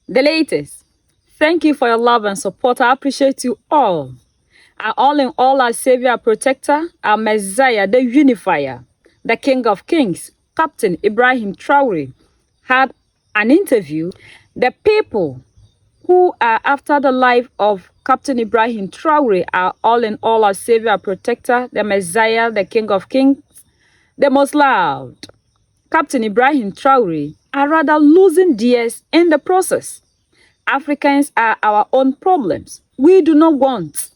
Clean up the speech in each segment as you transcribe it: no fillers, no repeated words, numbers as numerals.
The latest. Thank you for your love and support. I appreciate you all. Our all in all, our Savior, our Protector, our Messiah, the Unifier, the King of Kings, Captain Ibrahim Traore, had an interview. The people who are after the life of Captain Ibrahim Traore are all in all our Savior, our Protector, the Messiah, the King of Kings, the most loved. Captain Ibrahim Traore are rather losing theirs in the process. Africans are our own problems. We do not want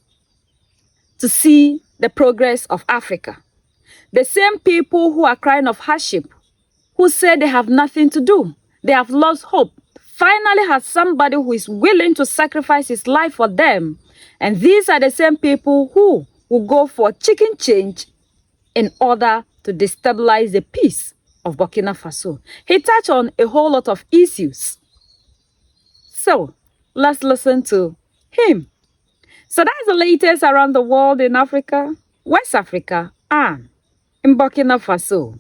to see the progress of Africa. The same people who are crying of hardship, who say they have nothing to do, they have lost hope, finally has somebody who is willing to sacrifice his life for them. And these are the same people who will go for chicken change in order to destabilize the peace of Burkina Faso. He touched on a whole lot of issues. So let's listen to him. So that's the latest around the world in Africa, West Africa, and in Burkina Faso.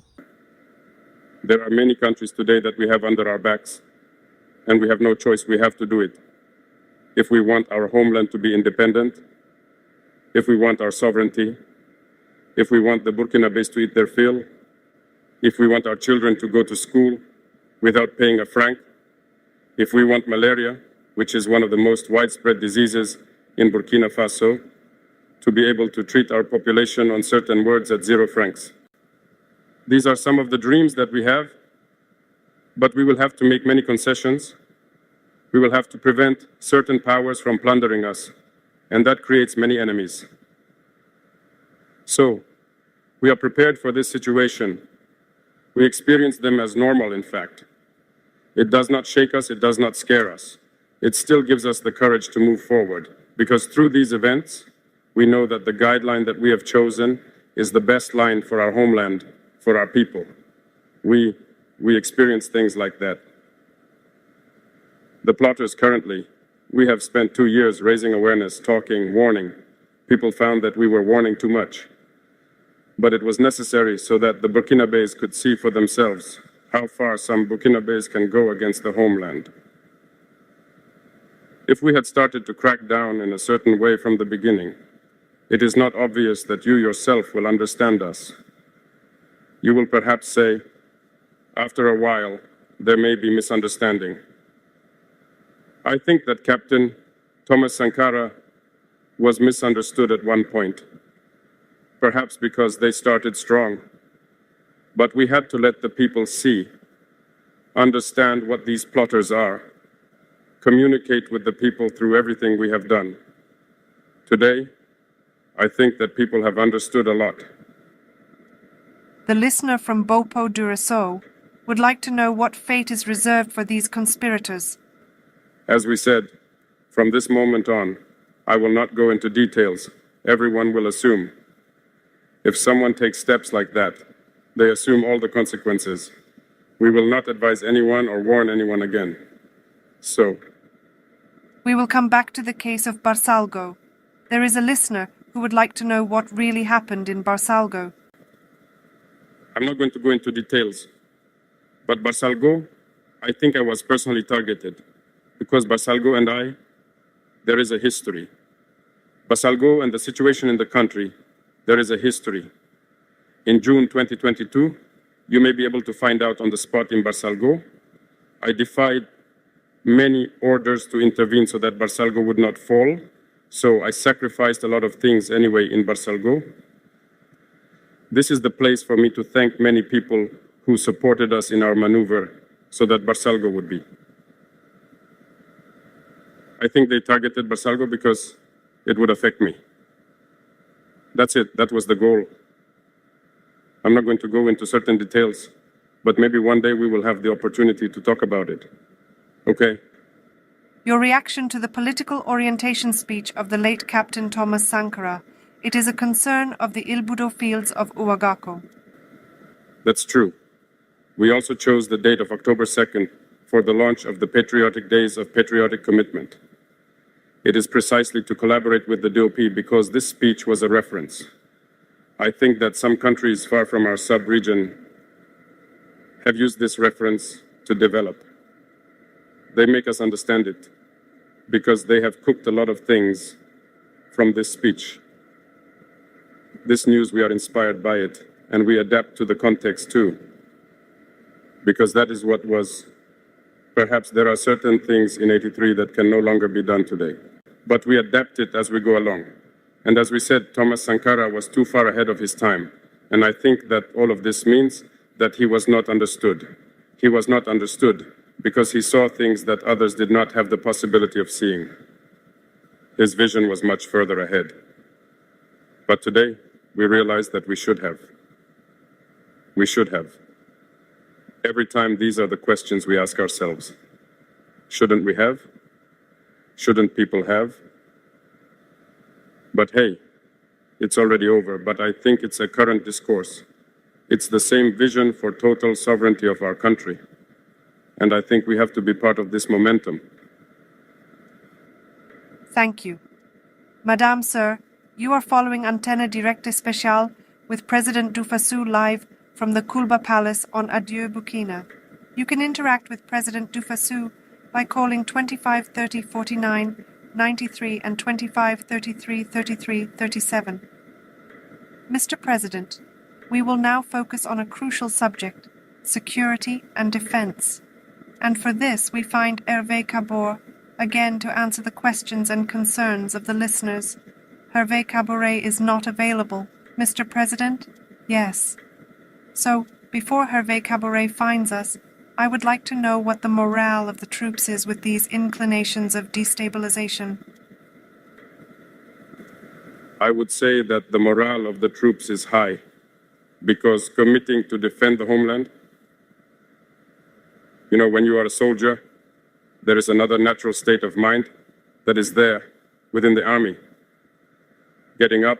There are many countries today that we have under our backs, and we have no choice. We have to do it. If we want our homeland to be independent, if we want our sovereignty, if we want the Burkinabés to eat their fill, if we want our children to go to school without paying a franc, if we want malaria, which is one of the most widespread diseases in Burkina Faso, to be able to treat our population on certain words at 0 francs. These are some of the dreams that we have, but we will have to make many concessions. We will have to prevent certain powers from plundering us, and that creates many enemies. So, we are prepared for this situation. We experience them as normal, in fact. It does not shake us, it does not scare us. It still gives us the courage to move forward, because through these events, we know that the guideline that we have chosen is the best line for our homeland, for our people. We experience things like that. The plotters currently, we have spent 2 years raising awareness, talking, warning. People found that we were warning too much. But it was necessary so that the Burkinabés could see for themselves how far some Burkinabés can go against the homeland. If we had started to crack down in a certain way from the beginning, it is not obvious that you yourself will understand us. You will perhaps say, after a while, there may be misunderstanding. I think that Captain Thomas Sankara was misunderstood at one point, perhaps because they started strong. But we had to let the people see, understand what these plotters are, communicate with the people through everything we have done. Today, I think that people have understood a lot. The listener from Bopo Duraso would like to know what fate is reserved for these conspirators. As we said, from this moment on, I will not go into details. Everyone will assume. If someone takes steps like that, they assume all the consequences. We will not advise anyone or warn anyone again. So, we will come back to the case of Barsalgo. There is a listener who would like to know what really happened in Barsalgo. I'm not going to go into details, but Barsalgo, I think I was personally targeted because Barsalgo and I, there is a history. Barsalgo and the situation in the country, there is a history. In June 2022, you may be able to find out on the spot in Barsalgo, I defied many orders to intervene so that Barsalgo would not fall. So I sacrificed a lot of things anyway in Barsalgo. This is the place for me to thank many people who supported us in our maneuver so that Barsalgo would be. I think they targeted Barsalgo because it would affect me. That's it. That was the goal. I'm not going to go into certain details, but maybe one day we will have the opportunity to talk about it. Okay? Your reaction to the political orientation speech of the late Captain Thomas Sankara. It is a concern of the Ilbudo fields of Ouagaco. That's true. We also chose the date of October 2nd for the launch of the Patriotic Days of Patriotic Commitment. It is precisely to collaborate with the DOP because this speech was a reference. I think that some countries far from our sub-region have used this reference to develop. They make us understand it because they have cooked a lot of things from this speech. This news, we are inspired by it, and we adapt to the context too, because that is what was. Perhaps there are certain things in 83 that can no longer be done today, but we adapt it as we go along. And as we said, Thomas Sankara was too far ahead of his time, and I think that all of this means that he was not understood. He was not understood because he saw things that others did not have the possibility of seeing. His vision was much further ahead. But today, we realize that we should have. We should have. Every time, these are the questions we ask ourselves. Shouldn't we have? Shouldn't people have? But hey, it's already over, but I think it's a current discourse. It's the same vision for total sovereignty of our country. And I think we have to be part of this momentum. Thank you. Madame, Sir, you are following Antenne Directe Special with President Dufasu live from the Kulba Palace on Adieu Burkina. You can interact with President Dufasu by calling 25 30 49 93 and 25 33 33 37. Mr. President, we will now focus on a crucial subject, security and defense. And for this we find Hervé Cabot again to answer the questions and concerns of the listeners. Hervé Cabot is not available. Mr. President? Yes. So, before Hervé Cabot finds us, I would like to know what the morale of the troops is with these inclinations of destabilization. I would say that the morale of the troops is high, because committing to defend the homeland, when you are a soldier, there is another natural state of mind that is there within the army. Getting up,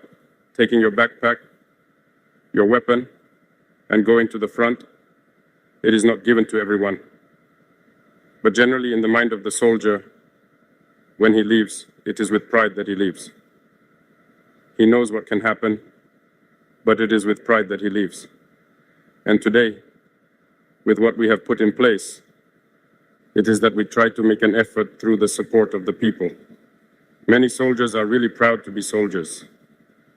taking your backpack, your weapon, and going to the front, it is not given to everyone. But generally in the mind of the soldier, when he leaves, it is with pride that he leaves. He knows what can happen, but it is with pride that he leaves. And today, with what we have put in place, it is that we try to make an effort through the support of the people. Many soldiers are really proud to be soldiers.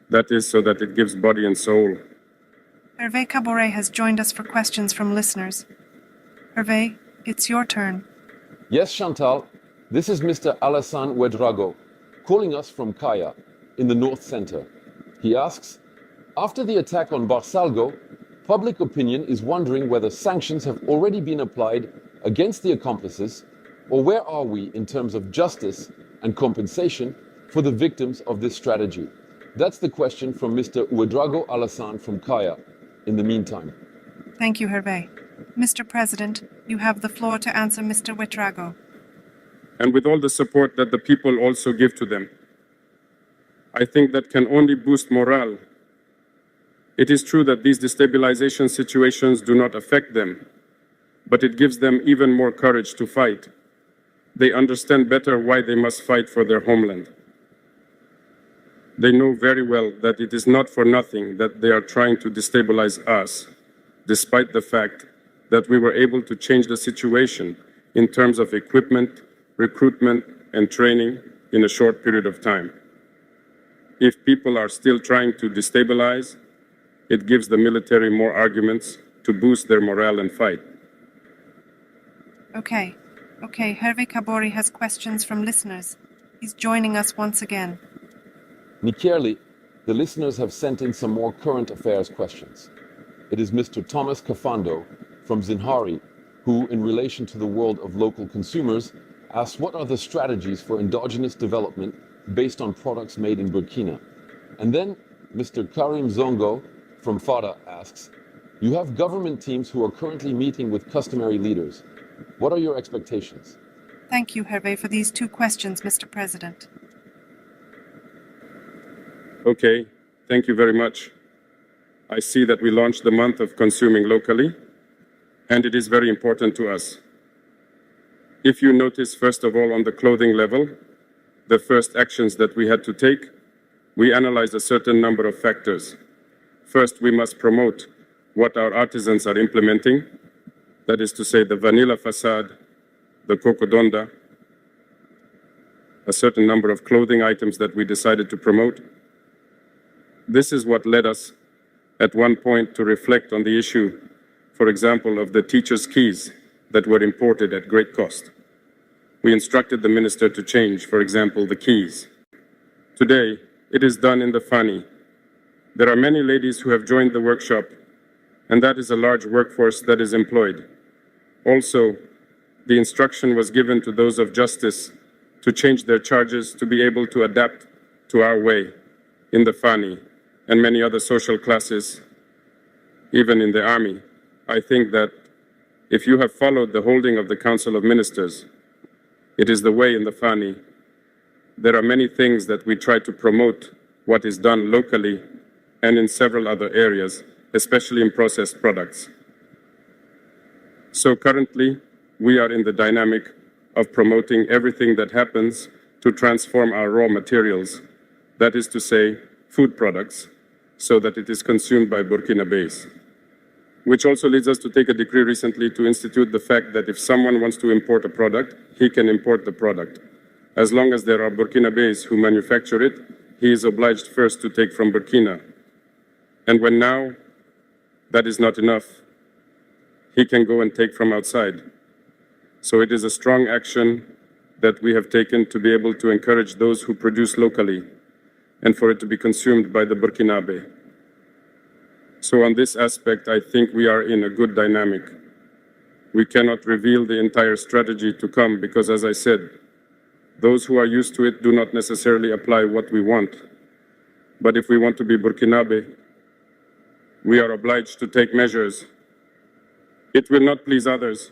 That is so that it gives body and soul. Hervé Cabot has joined us for questions from listeners. Hervé, it's your turn. Yes, Chantal, this is Mr. Alassane Ouedraogo, calling us from Kaya, in the North Center. He asks, after the attack on Barsalgo, public opinion is wondering whether sanctions have already been applied against the accomplices, or where are we in terms of justice and compensation for the victims of this strategy? That's the question from Mr. Ouedraogo Alassane from Kaya. In the meantime. Thank you, Hervé. Mr. President, you have the floor to answer Mr. Ouedraogo. And with all the support that the people also give to them, I think that can only boost morale. It is true that these destabilization situations do not affect them, but it gives them even more courage to fight. They understand better why they must fight for their homeland. They know very well that it is not for nothing that they are trying to destabilize us, despite the fact that we were able to change the situation in terms of equipment, recruitment, and training in a short period of time. If people are still trying to destabilize, it gives the military more arguments to boost their morale and fight. Okay, Hervé Cabot has questions from listeners. He's joining us once again. Nikierli, the listeners have sent in some more current affairs questions. It is Mr. Thomas Kafando from Zinhari, who, in relation to the world of local consumers, asks what are the strategies for endogenous development based on products made in Burkina? And then Mr. Karim Zongo from FADA asks, you have government teams who are currently meeting with customary leaders. What are your expectations? Thank you, Hervé, for these two questions, Mr. President. Okay, thank you very much. I see that we launched the month of consuming locally, and it is very important to us. If you notice, first of all, on the clothing level, the first actions that we had to take, we analyzed a certain number of factors. First, we must promote what our artisans are implementing, that is to say the vanilla facade, the cocodonda, a certain number of clothing items that we decided to promote. This is what led us at one point to reflect on the issue, for example, of the teacher's keys that were imported at great cost. We instructed the minister to change, for example, the keys. Today, it is done in the Fani. There are many ladies who have joined the workshop, and that is a large workforce that is employed. Also, the instruction was given to those of justice to change their charges to be able to adapt to our way in the Fani and many other social classes, even in the army. I think that if you have followed the holding of the Council of Ministers, it is the way in the Fani. There are many things that we try to promote what is done locally and in several other areas, especially in processed products. So currently, we are in the dynamic of promoting everything that happens to transform our raw materials, that is to say, food products, so that it is consumed by Burkinabés. Which also leads us to take a decree recently to institute the fact that if someone wants to import a product, he can import the product. As long as there are Burkinabés who manufacture it, he is obliged first to take from Burkina. And when now that is not enough, he can go and take from outside. So it is a strong action that we have taken to be able to encourage those who produce locally and for it to be consumed by the Burkinabe. So on this aspect, I think we are in a good dynamic. We cannot reveal the entire strategy to come because, as I said, those who are used to it do not necessarily apply what we want. But if we want to be Burkinabe, we are obliged to take measures. It will not please others.